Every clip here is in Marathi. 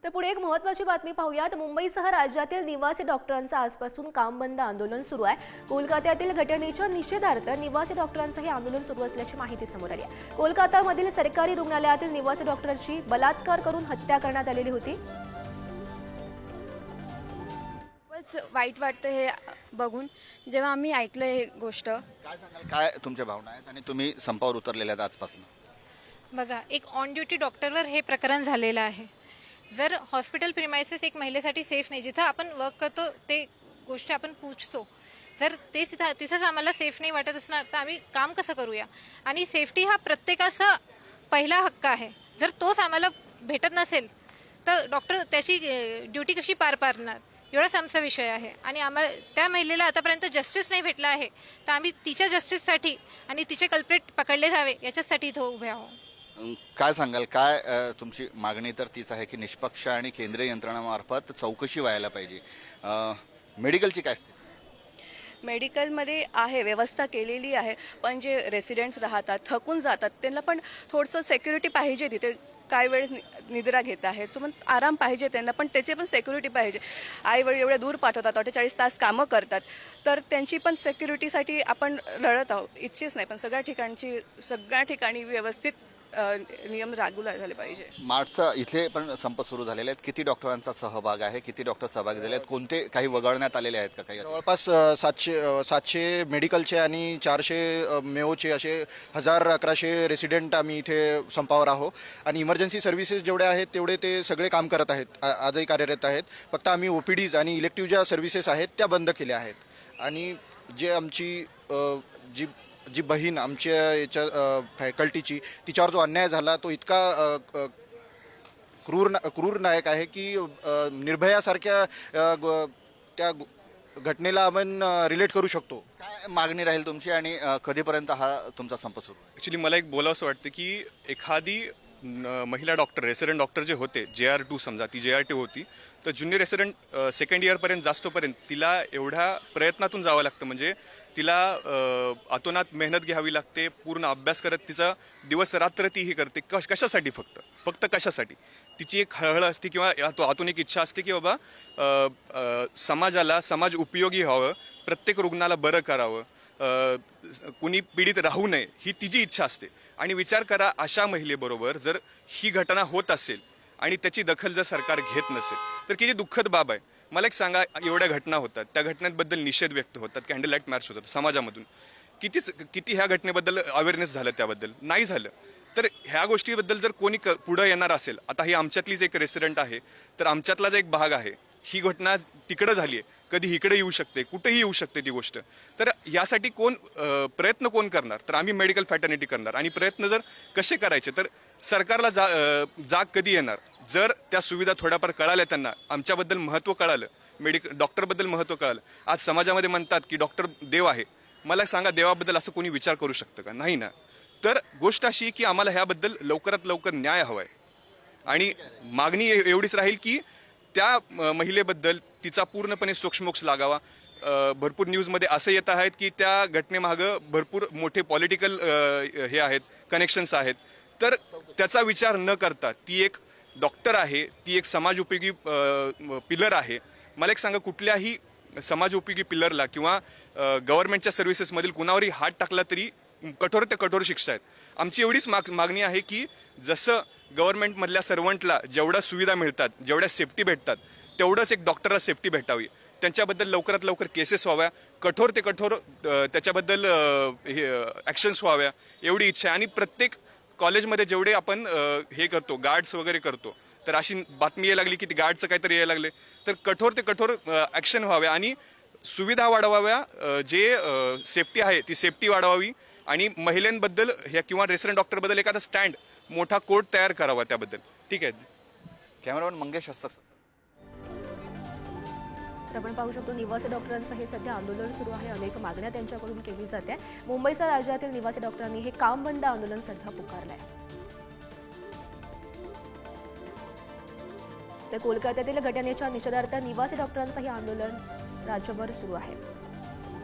तर पुढे एक महत्त्वाची बातमी पाहूयात। मुंबईसह राज्यातील निवासी डॉक्टरांचं आजपासून काम बंद आंदोलन सुरू आहे। कोलकात्यातील घटनेच्या निषेधार्थ निवासी डॉक्टरांचं हे आंदोलन सुरू असल्याची माहिती समोर आली आहे। कोलकातामधील सरकारी रुग्णालयातील निवासी डॉक्टरांची बलात्कार करून हत्या करण्यात आलेली होती। खूपच वाईट वाटतं हे बघून, जेव्हा आम्ही ऐकलं हे गोष्ट। काय सांगाल, काय तुमच्या भावना आहेत आणि तुम्ही संपावर उतरलेले आहात आजपासून? बघा, एक ऑन ड्युटी डॉक्टरवर हे प्रकरण झालेलं आहे। जर हॉस्पिटल प्रिमायसेस एक महिलेसाठी सेफ नाही, जिथं आपण वर्क करतो ते गोष्ट आपण पूछतो, जर ते तिथंच आम्हाला सेफ नाही वाटत असणार तर आम्ही काम कसं करूया? आणि सेफ्टी हा प्रत्येकाचा पहिला हक्क आहे। जर तोच आम्हाला भेटत नसेल तर डॉक्टर त्याची ड्युटी कशी पार पाडणार, एवढाच आमचा विषय आहे। आणि आम्हाला त्या महिलेला आतापर्यंत जस्टिस नाही भेटला आहे, तर आम्ही तिच्या जस्टिससाठी आणि तिचे कल्प्रेट पकडले जावे याच्यासाठी इथं उभे आहोत। काय सांगाल, काय तुमची मागणी तर तीच आहे की निष्पक्ष आणि केंद्रीय यंत्रणामार्फत चौकशी व्हायला पाहिजे। मेडिकलची काय स्थिती? मेडिकलमध्ये आहे, व्यवस्था केलेली आहे, पण जे रेसिडेंट्स राहतात थकून जातात त्यांना पण थोडंसं सेक्युरिटी पाहिजे। तिथे काय वेळेस निद्रा घेत आहेत तो पण आराम पाहिजे त्यांना, पण त्याची पण सेक्युरिटी पाहिजे। आईवडील एवढ्या दूर पाठवतात, 48 तास कामं करतात, तर त्यांची पण सेक्युरिटीसाठी आपण लढत आहोत। इच्छित नाही, पण सगळ्या ठिकाणी व्यवस्थित नियम लागू झाले पाहिजे। मार्चचा इथे पण संप सुरू झालेले आहेत। किती डॉक्टरांचा सहभाग आहे, किती डॉक्टर सहभागी झाले आहेत, कोणते काही वगळण्यात आलेले आहेत का? काही जवळपास 700 मेडिकलचे आणि 400 मेओचे असे 1000-1100 रेसिडेंट आम्ही इथे संपावर आहोत। आणि इमर्जन्सी सर्व्हिसेस जेवढे आहेत तेवढे ते सगळे काम करत आहेत, आजही कार्यरत आहेत। फक्त आम्ही OPDs आणि इलेक्टिव्ह ज्या सर्व्हिसेस आहेत त्या बंद केल्या आहेत। आणि जे आमची जी बहीण आमच्या याच्या फॅकल्टीची, तिच्यावर जो अन्याय झाला तो इतका क्रूरनायक आहे की निर्भयासारख्या त्या घटनेला आपण रिलेट करू शकतो। काय मागणी राहील तुमची आणि कधीपर्यंत हा तुमचा संप सुरू? ॲक्च्युली मला एक बोलावंसं वाटतं की एखादी महिला डॉक्टर, रेसिडेंट डॉक्टर जे होते, JR2 समजा ती JR2 होती, तर ज्युनियर रेसिडेंट सेकंड इयरपर्यंत जास्तोपर्यंत तिला एवढ्या प्रयत्नातून जावं लागतं, म्हणजे तिला अतोनात मेहनत घ्यावी लागते, पूर्ण अभ्यास करत तिचा दिवस रात्र ती ही करते। कशासाठी? फक्त कशासाठी? तिची एक हळहळ असते किंवा आतून एक इच्छा असते की बाबा समाजाला समाज उपयोगी व्हावं, प्रत्येक रुग्णाला बरं करावं, कुणी पीडित राहू नये, ही तिची इच्छा असते। आणि विचार करा, अशा महिलेबरोबर जर ही घटना होत असेल आणि त्याची दखल जर सरकार घेत नसेल तर किती दुःखद बाब आहे। मला एक सांगा, एवढ्या घटना होतात, त्या घटनेबद्दल निषेध व्यक्त होतात, कॅन्डल लाईट मार्च होतात समाजामधून, किती ह्या घटनेबद्दल अवेअरनेस झालं? त्याबद्दल नाही झालं। तर ह्या गोष्टीबद्दल जर कोणी पुढं येणार असेल, आता ही आमच्यातलीच एक रेसिडेंट आहे, तर आमच्यातलाच एक भाग आहे, ही घटना तिकडं झाली आहे, कधी इकडे येऊ शकते, कुठेही येऊ शकते ती गोष्ट। तर यासाठी प्रयत्न कोण करणार? तर आम्ही मेडिकल फॅटर्निटी करणार। आणि प्रयत्न जर कसे करायचे, तर सरकारला जाग कधी येणार? जर त्या सुविधा थोड्याफार कळाल्या, त्यांना आमच्याबद्दल महत्त्व कळालं, डॉक्टरबद्दल महत्त्व कळालं। आज समाजामध्ये म्हणतात की डॉक्टर देव आहे। मला सांगा, देवाबद्दल असं कोणी विचार करू शकतं का? नाही ना। तर गोष्ट अशी की आम्हाला ह्याबद्दल लवकरात लवकर न्याय हवा आहे। आणि मागणी एवढीच राहील की त्या महिलेबद्दल तिचा पूर्णपणे सोक्षमोक्ष लागावा। भरपूर न्यूजमध्ये असं येत आहेत की त्या घटनेमागं भरपूर मोठे पॉलिटिकल हे आहेत, कनेक्शन्स आहेत। तर त्याचा विचार न करता ती एक डॉक्टर आहे, ती एक समाज उपयोगी पिलर आहे। मला एक सांगा, कुठल्याही समाज उपयोगी पिलरला किंवा गव्हर्नमेंटच्या सर्व्हिसेसमधील कुणावरही हात टाकला तरी कठोर ते कठोर शिक्षा आहेत। आमची एवढीच मागणी आहे की जसं गव्हर्नमेंटमधल्या सर्वंटला जेवढ्या सुविधा मिळतात, जेवढ्या सेफ्टी भेटतात, तेवढंच एक डॉक्टरला सेफ्टी भेटावी। त्यांच्याबद्दल लवकरात लवकर केसेस व्हाव्या, कठोर ते कठोर त्याच्याबद्दल ॲक्शन्स व्हाव्या, एवढी इच्छा आहे। आणि प्रत्येक कॉलेजमध्ये जेवढे आपण हे करतो, गार्ड्स वगैरे करतो, तर अशी बातमी यायला लागली की ती गार्डचं काहीतरी यायला लागले, तर कठोर ते कठोर ॲक्शन व्हाव्या आणि सुविधा वाढवाव्या। जे सेफ्टी आहे ती सेफ्टी वाढवावी आणि महिलांबद्दल ह्या किंवा रेसिडेंट डॉक्टरबद्दल एखादा स्टँड, मोठा कोर्ट तयार करावा त्याबद्दल। ठीक आहे। कॅमेरामन मंगेश हस्तक। तर आपण पाहू शकतो, निवासी डॉक्टरांचं हे सध्या आंदोलन सुरू आहे। अनेक मागण्या त्यांच्याकडून केली जाते। मुंबईसह राज्यातील निवासी डॉक्टरांनी हे काम बंद आंदोलन सध्या पुकारलंय। तर कोलकात्यातील घटनेच्या निषेधार्थ निवासी डॉक्टरांचं हे आंदोलन राज्यभर सुरू आहे।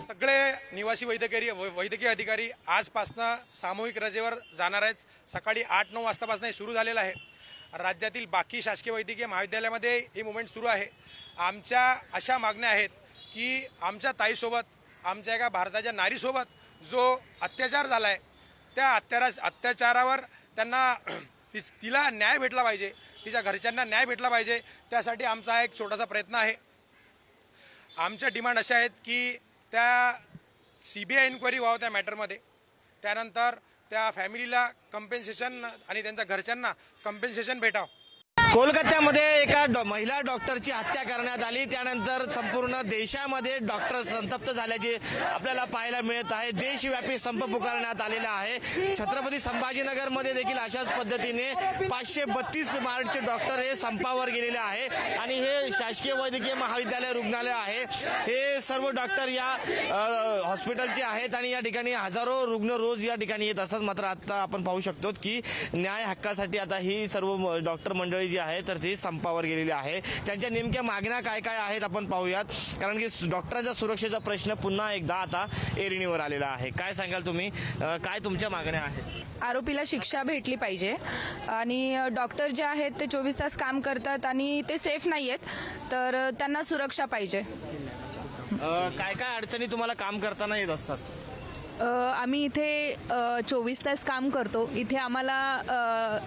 सगळे निवासी वैद्यकीय अधिकारी आजपासून सामूहिक रजेवर जाणार आहेत। सकाळी 8-9 वाजतापासून हे सुरू झालेलं आहे। राज्यातील बाकी शासकीय वैद्यकीय महाविद्यालयामध्ये ही मुवमेंट सुरू आहे. आमच्या अशा मागण्या आहेत की आमच्या ताईसोबत, आमच्या एका भारताच्या नारीसोबत जो अत्याचार झाला आहे त्या अत्याचारावर त्यांना तिला न्याय भेटला पाहिजे, तिच्या घरच्यांना न्याय भेटला पाहिजे. त्यासाठी आमचा हा एक छोटासा प्रयत्न आहे. आमच्या डिमांड अशा आहेत की त्या CBI इन्क्वायरी व्हावं त्या मॅटरमध्ये, त्यानंतर त्या फॅमिलीला कंपेन्सेशन आणि त्यांच्या घरच्यांना कंपेन्सेशन भेटावं. कोलकात्यामध्ये एका महिला डॉक्टरची हत्या करण्यात आली, त्यानंतर संपूर्ण देशामध्ये डॉक्टर संतप्त झाल्याचे आपल्याला पाहायला मिळत आहे. देशव्यापी संप पुकारण्यात आलेला आहे. छत्रपती संभाजीनगरमध्ये देखील अशाच पद्धतीने 532 मार्चचे डॉक्टर हे संपावर गेलेले आहे आणि हे शासकीय वैद्यकीय महाविद्यालय रुग्णालय आहे. हे सर्व डॉक्टर या हॉस्पिटलचे आहेत आणि या ठिकाणी हजारो रुग्ण रोज या ठिकाणी येत असतात. मात्र आता आपण पाहू शकतो की न्याय हक्कासाठी आता ही सर्व डॉक्टर मंडळी जी आहे तर ती संपावर गेलेली आहे. त्यांच्या नेमक्या मागण्या काय काय आहेत आपण पाहूयात, कारण की डॉक्टरांच्या सुरक्षेचा प्रश्न पुन्हा एकदा आता ऐरणीवर आलेला आहे. काय सांगाल तुम्ही, काय तुमच्या मागण्या आहेत? आरोपीला शिक्षा भेटली पाहिजे आणि डॉक्टर जे आहेत ते 24 तास काम करतात आणि ते सेफ नाही आहेत, तर त्यांना सुरक्षा पाहिजे. काय काय अडचणी तुम्हाला काम करताना येत असतात? आम्ही इथे 24 तास काम करतो. इथे आम्हाला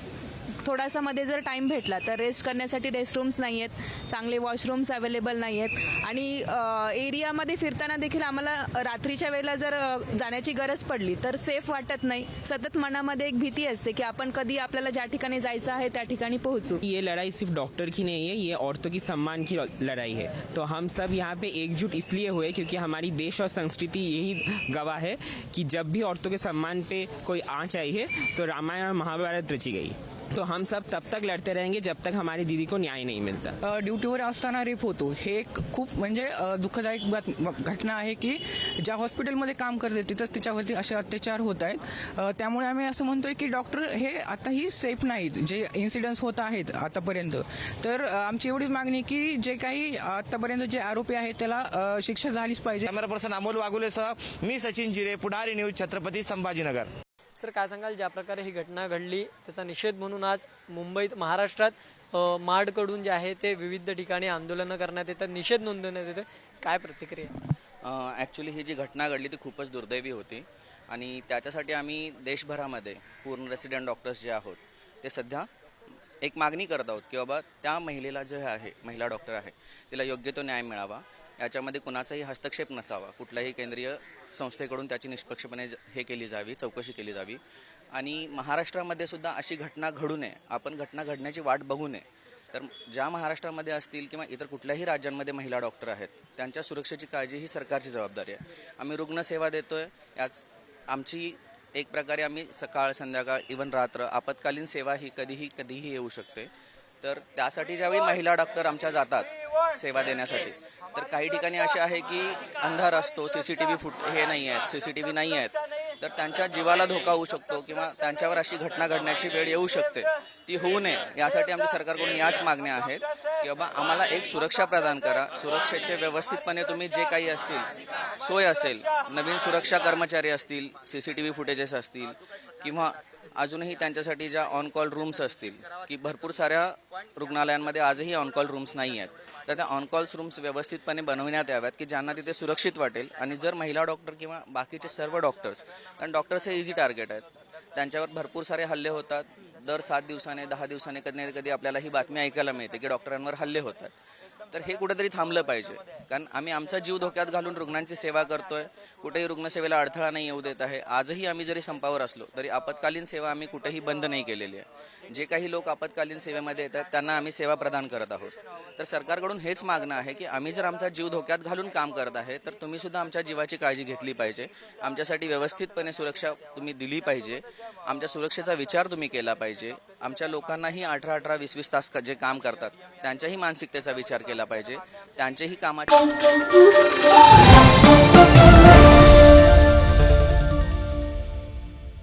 थोडासा मध्ये जर टाईम भेटला तर रेस्ट करण्यासाठी रेस्ट रूम्स नाही आहेत, चांगले वॉशरूम्स अवेलेबल नाही आहेत आणि एरियामध्ये फिरताना देखील आम्हाला रात्रीच्या वेळेला जर जाण्याची गरज पडली तर सेफ वाटत नाही. सतत मनामध्ये एक भीती असते की आपण कधी आपल्याला ज्या ठिकाणी जायचं आहे त्या ठिकाणी पोहोचू. ये लड़ाई सिर्फ डॉक्टर की नहीं है, ये औरतों की सम्मान की लड़ाई है. तो हम सब यहाँ पे एकजुट इसलिए हुए क्योंकि हमारी देश और संस्कृति यही गवाह है कि जब भी औरतों के सम्मान पे कोई आँच आई है तो रामायण और महाभारत रची गई. तो हम सब तब तक लड़ते रहेंगे जब तक हमारी दीदी को न्याय नहीं मिलता. ड्युटीवर असताना रेप होतो, हे एक खूप म्हणजे दुःखदायक घटना आहे की ज्या हॉस्पिटलमध्ये काम करते तिथंच तिच्यावरती असे अत्याचार होत आहेत. त्यामुळे आम्ही असं म्हणतोय की डॉक्टर हे आताही सेफ नाहीत, जे इन्सिडेंट्स होत आहेत आतापर्यंत. तर आमची एवढीच मागणी की जे काही आतापर्यंत जे आरोपी आहेत त्याला शिक्षा झालीच पाहिजे. कॅमेरा पर्सन अमोल वागुलेसह मी सचिन जिरे, पुढारी न्यूज, छत्रपती संभाजीनगर. सर, काय सांगाल, ज्या प्रकारे ही घटना घडली त्याचा निषेध म्हणून आज मुंबईत, महाराष्ट्रात माडकडून जे आहे ते विविध ठिकाणी आंदोलनं करण्यात येतात, निषेध नोंदवण्यात येतो. काय प्रतिक्रिया? ॲक्च्युली ही जी घटना घडली ती खूपच दुर्दैवी होती आणि त्याच्यासाठी आम्ही देशभरामध्ये पूर्ण रेसिडेंट डॉक्टर्स जे आहोत ते सध्या एक मागणी करत आहोत की बाबा त्या महिलेला जे आहे, महिला डॉक्टर आहे, तिला योग्य तो न्याय मिळावा. याच्यामध्ये कुणाचाही हस्तक्षेप नसावा, कुठल्याही केंद्रीय संस्थेकडून त्याची निष्पक्षपणे हे केली जावी, चौकशी केली जावी. आणि महाराष्ट्रामध्ये सुद्धा अशी घटना घडू नये, आपण घटना घडण्याची वाट बघू नये. तर ज्या महाराष्ट्रामध्ये असतील किंवा इतर कुठल्याही राज्यांमध्ये महिला डॉक्टर आहेत त्यांच्या सुरक्षेची काळजी ही सरकारची जबाबदारी आहे. आम्ही रुग्णसेवा देतोय, याच आमची एक प्रकारे आम्ही सकाळ, संध्याकाळ, इव्हन रात्र आपत्कालीन सेवा ही कधीही येऊ शकते. तर त्यासाठी ज्यावेळी महिला डॉक्टर आमच्या जातात सेवा देण्यासाठी, तर काही ठिकाणी असे आहे की अंधार असतो, CCTV नाही आहेत, तर त्यांच्या जीवाला धोका होऊ शकतो किंवा त्यांच्यावर अशी घटना घडण्याची वेळ येऊ शकते. ती होऊ नये यासाठी आमच्या सरकारकडून याच मागण्या आहेत की बाबा आम्हाला एक सुरक्षा प्रदान करा. सुरक्षेचे व्यवस्थितपणे तुम्ही जे काही असतील सोय असेल, नवीन सुरक्षा कर्मचारी असतील, CCTV फुटेजेस असतील किंवा अजूनही त्यांच्यासाठी ज्या ऑन कॉल रूम्स असतील, की भरपूर साऱ्या रुग्णालयांमध्ये आजही ऑन कॉल रूम्स नाही आहेत, तर त्या ऑन कॉल्स रूम्स व्यवस्थितपणे बनवण्यात याव्यात की ज्यांना तिथे सुरक्षित वाटेल. आणि जर महिला डॉक्टर किंवा बाकीचे सर्व डॉक्टर्स, कारण डॉक्टर्स हे इझी टार्गेट आहेत, त्यांच्यावर भरपूर सारे हल्ले होतात. दर 7 दिवसाने 10 दिवसाने कधी ना कधी आपल्याला ही बातमी ऐकायला मिळते की डॉक्टरांवर हल्ले होतात. तर हे कुठेतरी थांबलं पाहिजे, कारण आम्ही आमचा जीव धोक्यात घालून रुग्णांची सेवा करतोय, कुठेही रुग्णसेवेला अडथळा नाही येऊ देत आहे. आजही आम्ही जरी संपावर असलो तरी आपत्कालीन सेवा आम्ही कुठेही बंद नाही केलेली आहे. जे काही लोक आपत्कालीन सेवेमध्ये येतात त्यांना आम्ही सेवा प्रदान करत आहोत. तर सरकारकडून हेच मागणं आहे की आम्ही जर आमचा जीव धोक्यात घालून काम करत आहे तर तुम्ही सुद्धा आमच्या जीवाची काळजी घेतली पाहिजे. आमच्यासाठी व्यवस्थितपणे सुरक्षा तुम्ही दिली पाहिजे, आमच्या सुरक्षेचा विचार तुम्ही केला पाहिजे. आमच्या लोकांनाही 18-18, 20-20 तास जे काम करतात त्यांच्याही मानसिकतेचा विचार केला पाहिजे, त्यांचेही कामाचे